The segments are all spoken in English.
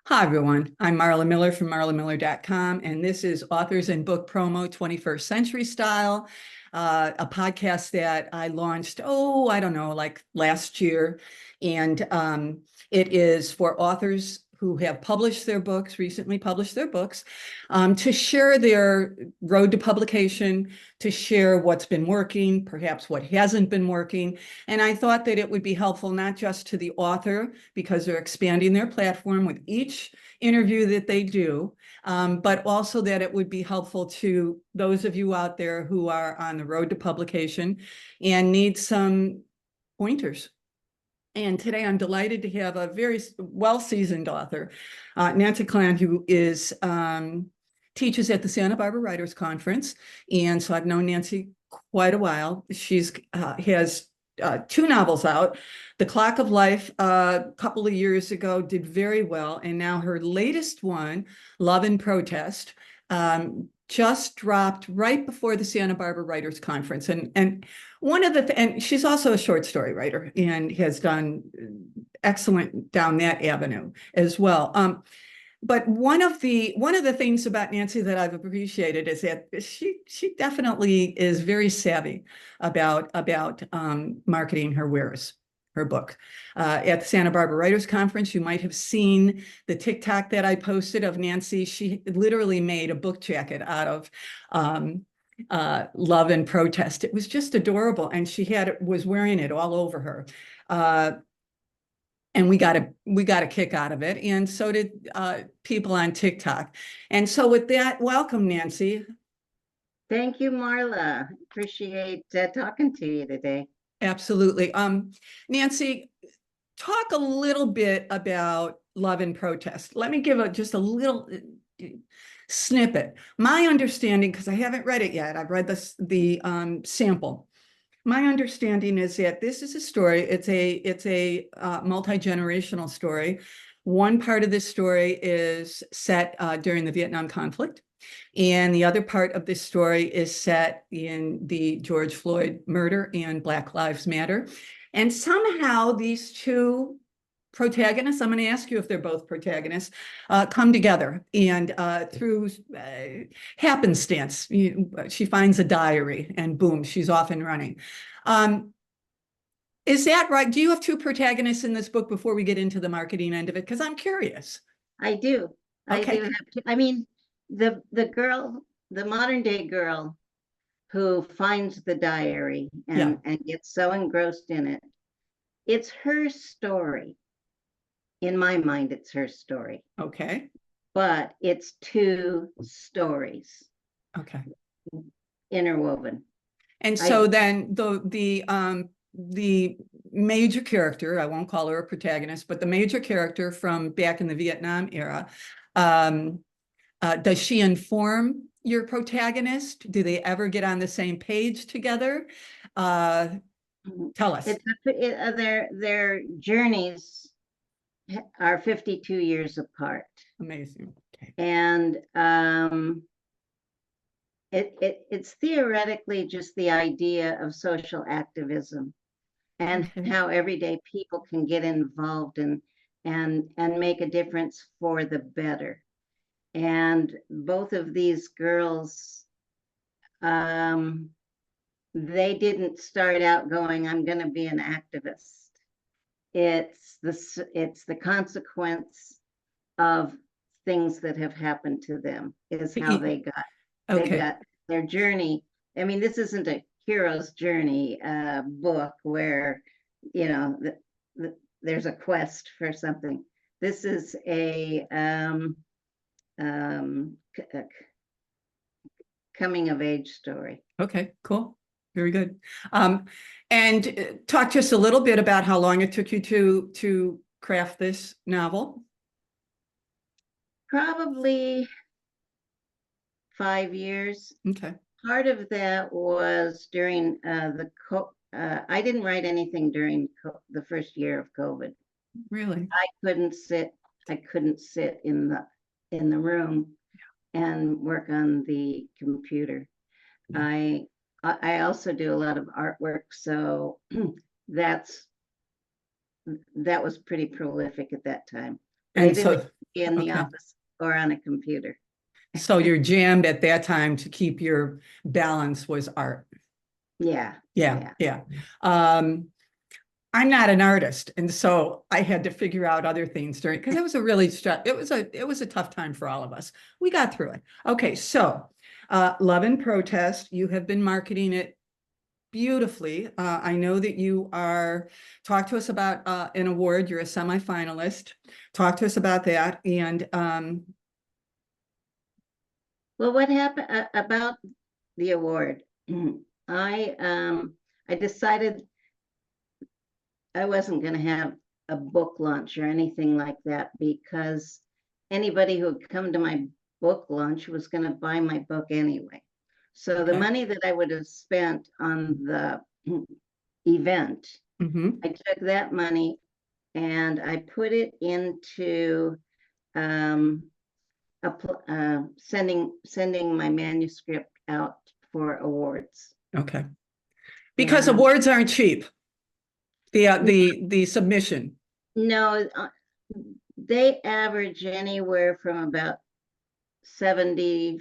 Hi, everyone. I'm Marla Miller from marlamiller.com, and this is Authors and Book Promo 21st Century Style, a podcast that I launched, I don't know, like last year. And it is for authors who have published their books, recently published their books, to share their road to publication, to share what's been working, perhaps what hasn't been working. And I thought that it would be helpful not just to the author, because they're expanding their platform with each interview that they do, but also that it would be helpful to those of you out there who are on the road to publication and need some pointers. And today I'm delighted to have a very well-seasoned author, Nancy Klan, who teaches at the Santa Barbara Writers Conference. And so I've known Nancy quite a while. She's has two novels out. The Clock of Life, a couple of years ago, did very well. And now her latest one, Love and Protest, just dropped right before the Santa Barbara Writers Conference. And one of and she's also a short story writer and has done excellent down that avenue as well. But one of the things about Nancy that I've appreciated is that she definitely is very savvy about marketing her wares, her book. At the Santa Barbara Writers Conference, you might have seen the TikTok that I posted of Nancy. She literally made a book jacket out of Love and Protest. It was just adorable, and was wearing it all over her. And we got a kick out of it, and so did people on TikTok. And so with that, welcome, Nancy. Thank you, Marla. Appreciate talking to you today. Absolutely. Nancy, talk a little bit about Love and Protest. Let me give just a little snippet. My understanding, because I haven't read it yet, I've read the sample. My understanding is that this is a story. It's a multi-generational story. One part of this story is set during the Vietnam conflict, and the other part of this story is set in the George Floyd murder and Black Lives Matter. And somehow these two protagonists, I'm going to ask you if they're both protagonists, come together, and through happenstance, she finds a diary and boom, she's off and running. Is that right? Do you have two protagonists in this book before we get into the marketing end of it? Because I'm curious. I do. Okay. I do have to. I mean, the girl, the modern day girl who finds the diary and gets so engrossed in it, it's her story. In my mind, it's her story. Okay. But it's two stories. Okay. Interwoven. And so then the major character, I won't call her a protagonist, but the major character from back in the Vietnam era, does she inform your protagonist? Do they ever get on the same page together? Tell us. Their journeys are 52 years apart. Amazing. Okay. And it's theoretically just the idea of social activism and how everyday people can get involved and make a difference for the better. And both of these girls, they didn't start out going, I'm going to be an activist. It's the consequence of things that have happened to them is how they got their journey. I mean, this isn't a hero's journey book where, you know, there's a quest for something. This is a coming of age story. Okay, cool. Very good. And talk to us a little bit about how long it took you to craft this novel. Probably 5 years. Okay. Part of that was during I didn't write anything during the first year of COVID. Really? I couldn't sit in the room and work on the computer. Yeah. I also do a lot of artwork, so that was pretty prolific at that time. And so be in the Okay. office or on a computer. So your jam at that time to keep your balance was art. Yeah. Yeah, yeah. I'm not an artist, and so I had to figure out other things during, because it was a really it was a tough time for all of us. We got through it. Okay, so Love and Protest, you have been marketing it beautifully. I know that you are, talk to us about an award. You're a semifinalist. Talk to us about that. And Well, what happened about the award? I decided I wasn't going to have a book launch or anything like that because anybody who would come to my book launch was going to buy my book anyway. So the Okay. money that I would have spent on the event, mhm, I took that money and I put it into sending my manuscript out for awards. okay. Because And awards aren't cheap. The submission. no, they average anywhere from about $70,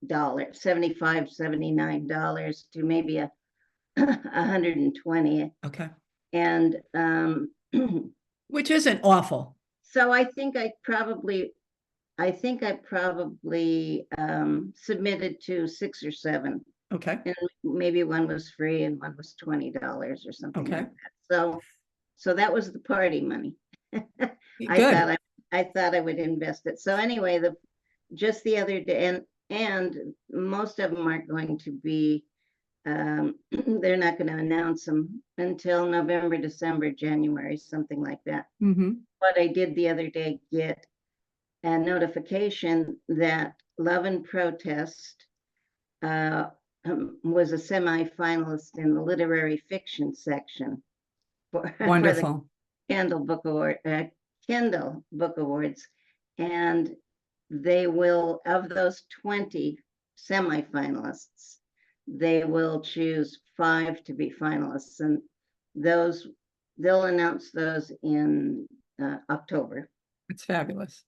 $75, $79 to maybe a 120. Okay. And Which isn't awful. so I think I probably submitted to 6 or 7, Okay. and maybe one was free and one was $20 or something Okay. like that. So that was the party money. Good. I thought I would invest it. So anyway, just the other day, and most of them aren't going to be, they're not going to announce them until November, December, January, something like that. Mhm. But I did the other day get a notification that Love and Protest was a semi-finalist in the literary fiction section for the Wonderful. Kindle Book Award, Kindle Book Awards, and they will, of those 20 semifinalists, they will choose 5 to be finalists, and they'll announce those in October. It's fabulous.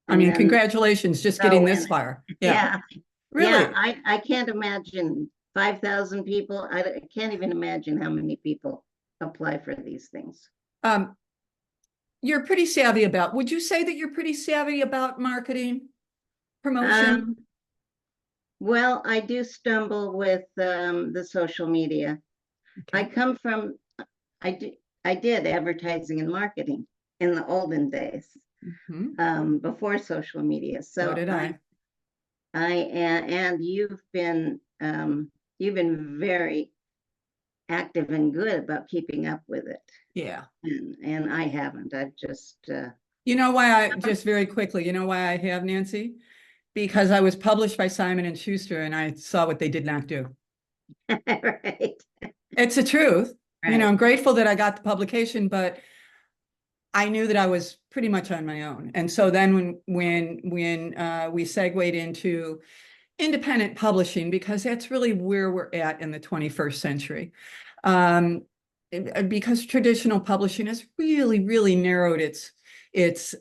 I And mean, then congratulations, just they'll getting this win. far. Yeah. Yeah, Really. yeah, I can't imagine 5,000 people. I can't even imagine how many people apply for these things. You're pretty savvy about, would you say that you're pretty savvy about marketing, promotion? Well, I do stumble with the social media. I Okay. come from, I did advertising and marketing in the olden days, Mhm. before social media. So So did I. and you've been very active and good about keeping up with it. Yeah. And I haven't. I've just You know why just very quickly, you know why I have, Nancy? Because I was published by Simon and Schuster and I saw what they did not do. right. It's the truth. Right. I'm grateful that I got the publication, but I knew that I was pretty much on my own. And so then when we segued into independent publishing, because that's really where we're at in the 21st century. Because traditional publishing has really, really narrowed its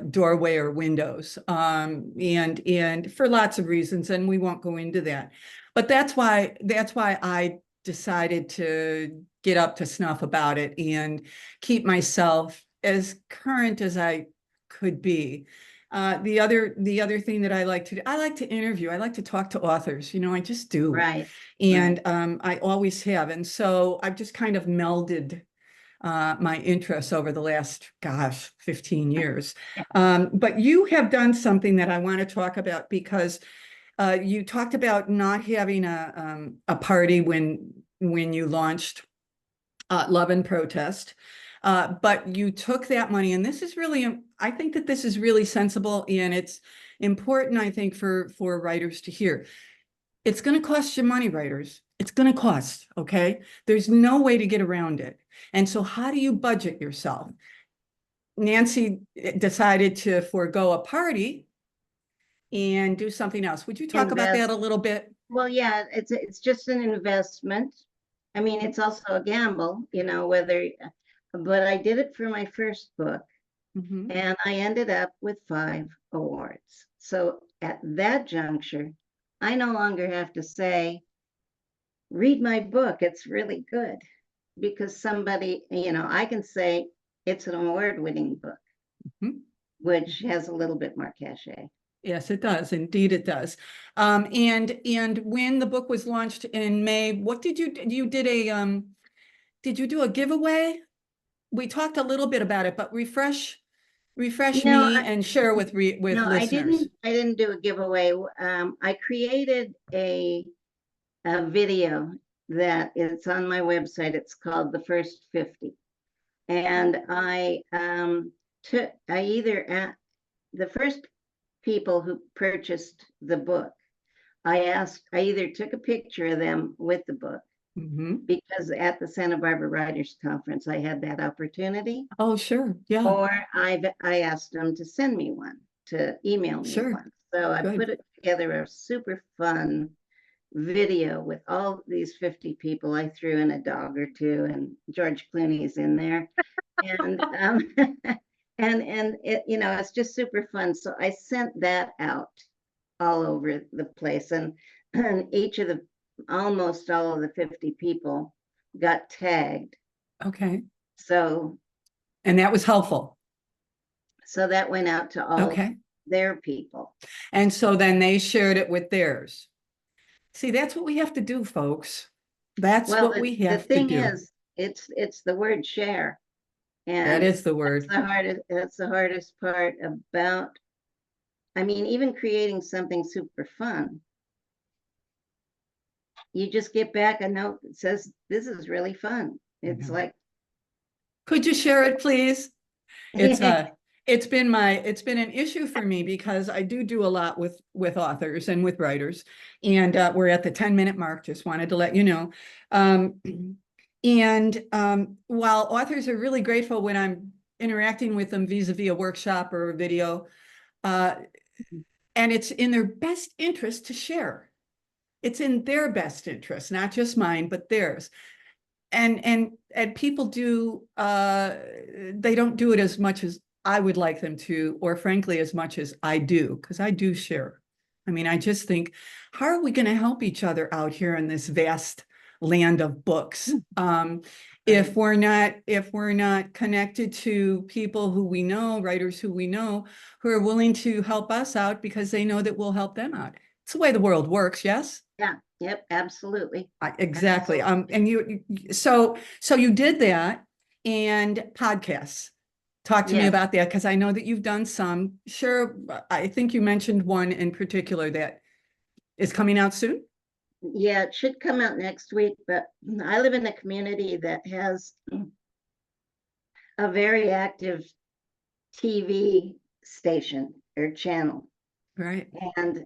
doorway or windows, and for lots of reasons, and we won't go into that. But that's why I decided to get up to snuff about it and keep myself as current as I could be. The other thing that I like to do, I like to interview. I like to talk to authors. I just do. Right. And I always have. And so I've just kind of melded my interests over the last, 15 years. But you have done something that I want to talk about because you talked about not having a party when you launched Love and Protest. But you took that money, and this is really, I think that this is really sensible, and it's important, I think, for writers to hear. It's going to cost you money, writers. It's going to cost, okay? There's no way to get around it. And so how do you budget yourself? Nancy decided to forego a party and do something else. Would you talk about that a little bit? Well, yeah, it's just an investment. I mean, it's also a gamble, but I did it for my first book, Mhm. And I ended up with 5 awards. So at that juncture, I no longer have to say, read my book, it's really good. Because somebody, I can say it's an award-winning book, Mhm. which has a little bit more cachet. Yes, it does. Indeed, it does. And when the book was launched in May, what did you did you do a giveaway? We talked a little bit about it, but refresh No, me and share with no, I listeners. didn't do a giveaway. I created a video that is on my website. It's called The First 50. And I either at the first people who purchased the book, I either took a picture of them with the book, Mhm. because at the Santa Barbara Writers Conference, I had that opportunity, Oh, sure. Yeah, or I asked them to send me one, to email me sure. one. So I Good. put it together a super fun video with all these 50 people. I threw in a dog or two, and George Clooney's in there. And and it, it's just super fun. So I sent that out all over the place, and almost all of the 50 people got tagged. Okay. So And that was helpful. that went out to all of Okay. their people. And so then they shared it with theirs. See, that's what we have to do, folks. That's Well, what we the have to thing do. is, it's the word share, That and is the word. that's the hardest part about, I mean, even creating something super fun. You just get back a note that says, this is really fun. It's like, Could you share it, please? It's it's been an issue for me because I do a lot with authors and with writers, and we're at the 10-minute mark. Just wanted to let you know. Um, and while authors are really grateful when I'm interacting with them vis-a-vis a workshop or a video, uh, and it's in their best interest to share. It's in their best interest, not just mine, but theirs. And people do they don't do it as much as I would like them to, or frankly, as much as I do, because I do share. I mean, I just think, how are we going to help each other out here in this vast land of books? If we're not connected to people who we know, writers who we know, who are willing to help us out because they know that we'll help them out. It's the way the world works, yes? yeah, yep, absolutely. Exactly. Absolutely. And so you did that, and podcasts. Talk to me Yes. about that, because I know that you've done some. Sure, I think you mentioned one in particular that is coming out soon. Yeah, it should come out next week, but I live in a community that has a very active TV station or channel. Right.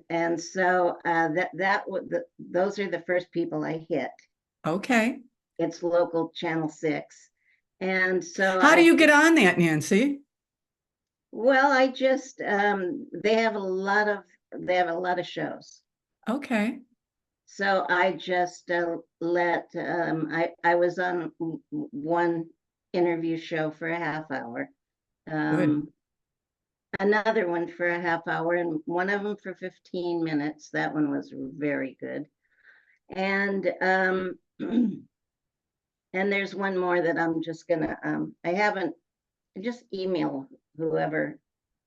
And so those are the first people I hit. Okay. It's local Channel 6. And so How do you get on that, Nancy? I just they have a lot of shows. Okay. So I just I was on one interview show for a half hour, Good. another one for a half hour, and one of them for 15 minutes. That one was very good. And and there's one more that I'm just gonna I haven't just email whoever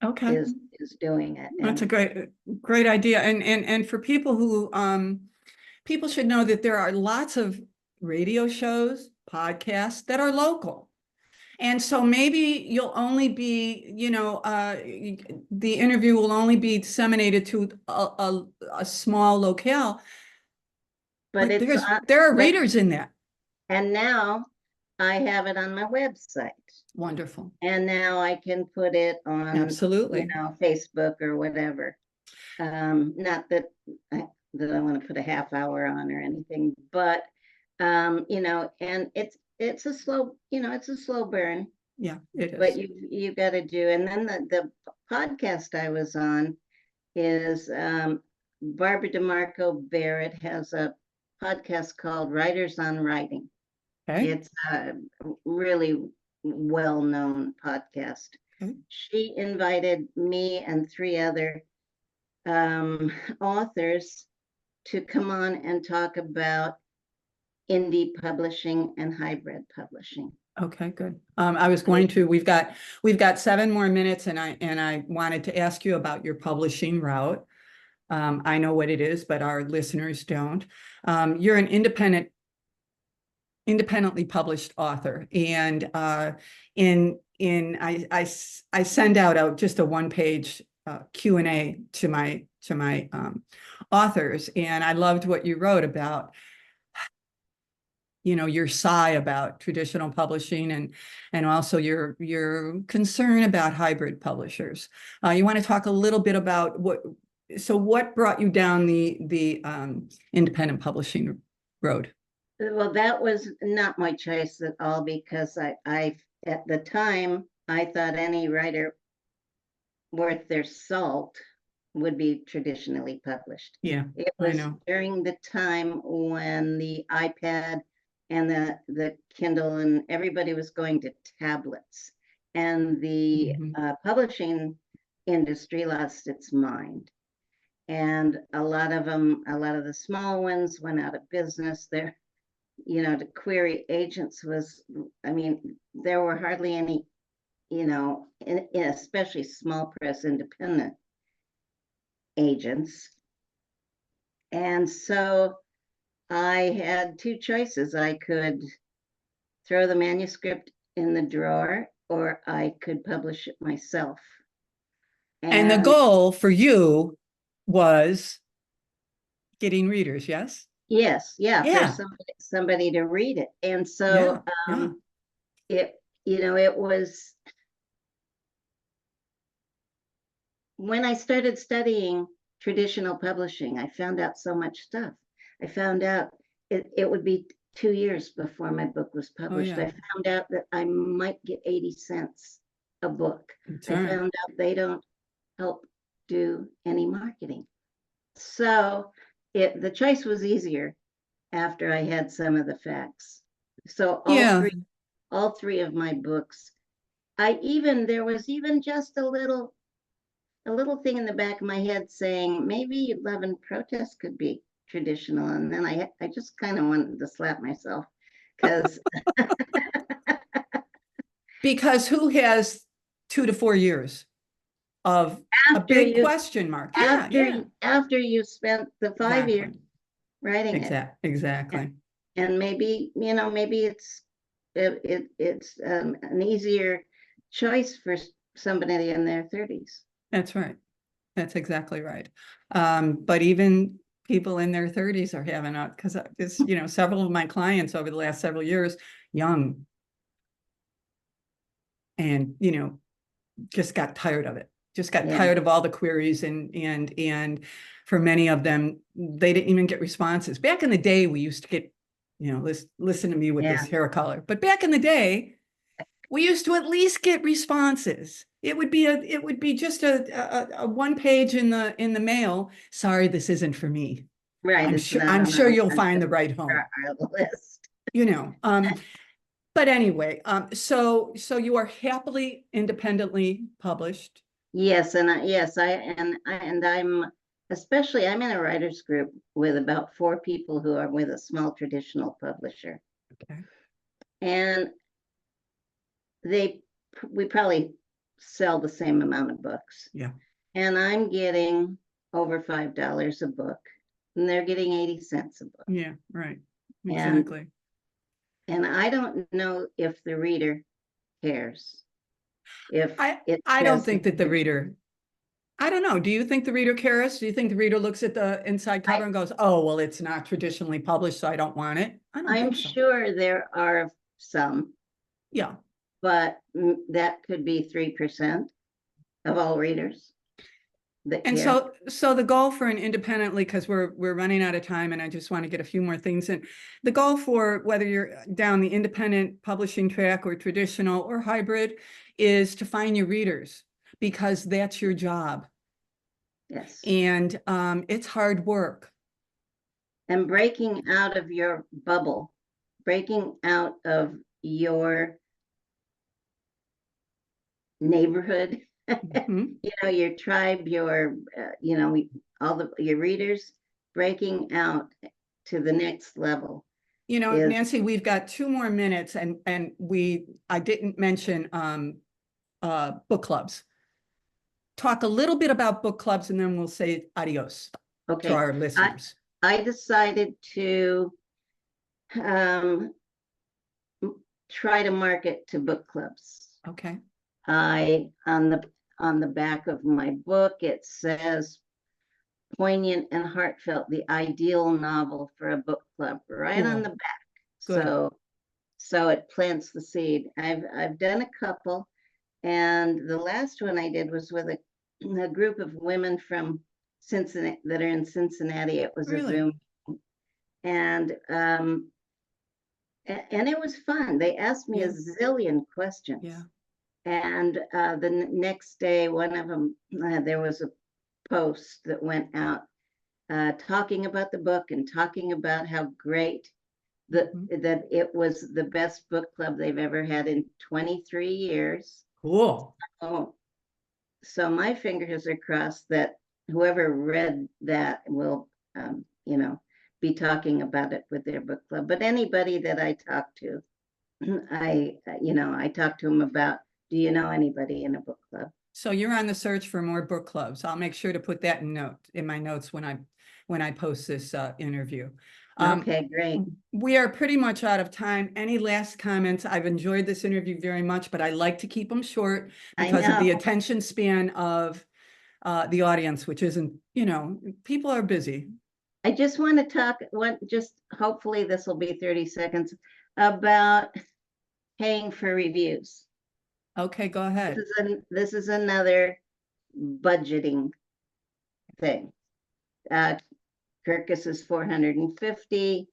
Okay. is doing it. That's a And great idea. And for people who people should know that there are lots of radio shows, podcasts that are local. And so maybe you'll only be, the interview will only be disseminated to a small locale, but but it's there are but readers in that. and now I have it on my website. Wonderful. And now I can put it on, Absolutely. Facebook or whatever. Not that I want to put a half hour on or anything, but and it's a slow, it's a slow burn, Yeah, it but is. you got to do. And then the podcast I was on is Barbara DeMarco Barrett has a podcast called Writers on Writing. Okay. It's a really well-known podcast. Okay. She invited me and three other authors to come on and talk about indie publishing and hybrid publishing. Okay, good. I was going to, we've got 7 more minutes, and I wanted to ask you about your publishing route. I know what it is, but our listeners don't. You're an independently published author, and I send out just a 1-page Q&A to my authors, and I loved what you wrote about, your sigh about traditional publishing, and also your concern about hybrid publishers. You want to talk a little bit about what brought you down the independent publishing road? Well, that was not my choice at all, because I at the time, I thought any writer worth their salt would be traditionally published. Yeah, It I was know. during the time when the iPad and the Kindle and everybody was going to tablets, and the publishing industry lost its mind. And a lot of the small ones went out of business. There, to query agents was, I mean, there were hardly any, especially small press independent agents. And so I had two choices. I could throw the manuscript in the drawer, or I could publish it myself. And the goal for you was getting readers, yes? Yes, yeah, Yeah. for somebody to read it. And so it was when I started studying traditional publishing, I found out so much stuff. I found out it would be 2 years before my book was published. I found out that I might get 80 cents a book. I found out they don't help do any marketing. So the choice was easier after I had some of the facts. So all three of my books, there was even just a little thing in the back of my head saying maybe Love and Protest could be traditional, and then I just kind of wanted to slap myself, because who has 2 to 4 years of a big question mark? After you spent the 5 years writing it. Exactly. And maybe it's an easier choice for somebody in their 30s. That's right. That's exactly right. But even people in their 30s are having because it's, several of my clients over the last several years, young, and, just got tired of it. Just got tired of all the queries, and for many of them, they didn't even get responses. Back in the day, we used to get, listen to me with this hair color. But back in the day, we used to at least get responses. It would be just a 1 page in the mail. Sorry, this isn't for me. Right. I'm sure you'll find the right home. List. But anyway, so you are happily independently published. Yes, I'm especially, I'm in a writers group with about 4 people who are with a small traditional publisher. Okay. And we probably sell the same amount of books. Yeah. And I'm getting over $5 a book, and they're getting 80 cents a book. Yeah, right. Exactly. And I don't know if the reader cares. I don't think that the reader, I don't know. Do you think the reader cares? Do you think the reader looks at the inside cover and goes, oh, well, it's not traditionally published, so I don't want it? I'm sure there are some. Yeah. But that could be 3% of all readers. And so the goal for an independently, because we're running out of time, and I just want to get a few more things in. The goal for whether you're down the independent publishing track or traditional or hybrid is to find your readers, because that's your job. Yes. And it's hard work. And breaking out of your bubble, breaking out of your neighborhood, Mhm. your tribe, your readers, breaking out to the next level is, Nancy, we've got 2 more minutes and I didn't mention book clubs. Talk a little bit about book clubs and then we'll say adios to okay. our listeners. I decided to try to market to book clubs. Okay. On the back of my book, it says poignant and heartfelt, the ideal novel for a book club, right on Cool. the back. Good. So it plants the seed. I've done a couple, and the last one I did was with a group of women from Cincinnati that are in Cincinnati. It was a Really? Zoom, and it was fun. They asked me a Yeah. zillion questions. Yeah. And the next day, one of them, there was a post that went out talking about the book and talking about how great that it was the best book club they've ever had in 23 years. Cool. Oh, so my fingers are crossed that whoever read that will, be talking about it with their book club. But anybody that I talk to, I talk to them about, do you know anybody in a book club? So you're on the search for more book clubs. I'll make sure to put that in my notes when I post this interview. Okay, great. We are pretty much out of time. Any last comments? I've enjoyed this interview very much, but I like to keep them short because of the attention span of the audience, which isn't, people are busy. I just want to talk, hopefully this will be 30 seconds, about paying for reviews. Okay, go ahead. This is another budgeting thing. Kirkus is $450.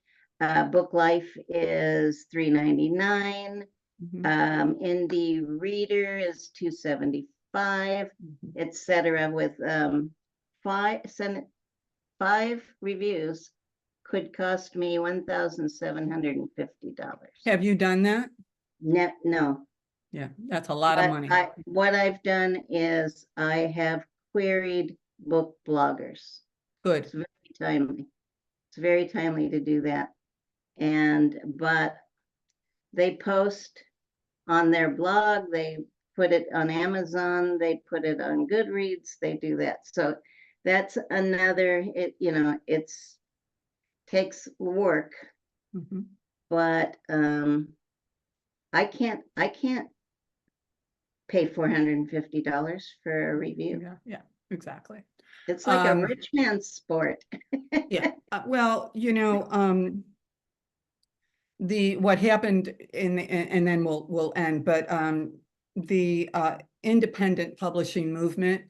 Book Life is $3.99. Indie Reader is $2.75, etc. With five reviews could cost me $1,750. Have you done that? No. Yeah, that's a lot of money. What I've done is I have queried book bloggers. Good. It's very timely. It's very timely to do that. But they post on their blog, they put it on Amazon, they put it on Goodreads, they do that. So that's another, it's takes work, but I can't pay $450 for a review. Yeah, exactly. It's like a rich man's sport. Yeah. Well, what happened and then we'll end, but the independent publishing movement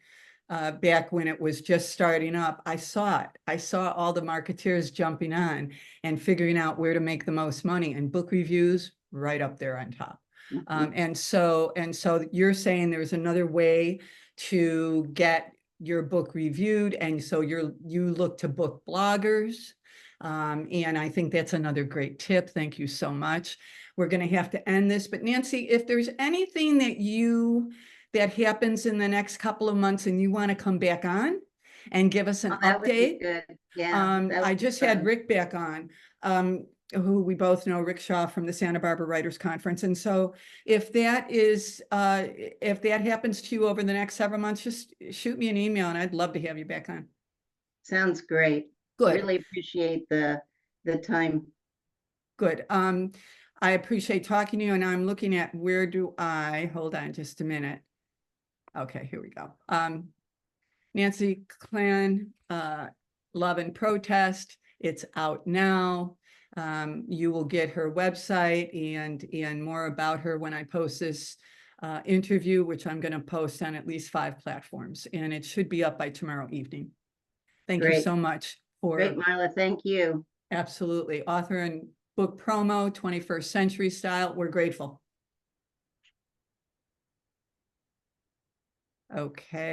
back when it was just starting up, I saw it. I saw all the marketeers jumping on and figuring out where to make the most money, and book reviews right up there on top. And so you're saying there's another way to get your book reviewed, and so you look to book bloggers. And I think that's another great tip. Thank you so much. We're going to have to end this, but Nancy, if there's anything that happens in the next couple of months and you want to come back on and give us an that would be update. good. Yeah, I just had Rick back on, who we both know, Rick Shaw from the Santa Barbara Writers Conference. And so if that happens to you over the next several months, just shoot me an email and I'd love to have you back on. Sounds great. Good. Really appreciate the time. Good. I appreciate talking to you, and I'm looking at hold on just a minute. Okay, here we go. Nancy Klan, Love and Protest. It's out now. You will get her website and more about her when I post this interview, which I'm going to post on at least 5 platforms, and it should be up by tomorrow evening. Thank you so much. Great, Marla. Thank you. Absolutely. Author and book promo, 21st Century Style. We're grateful. Okay.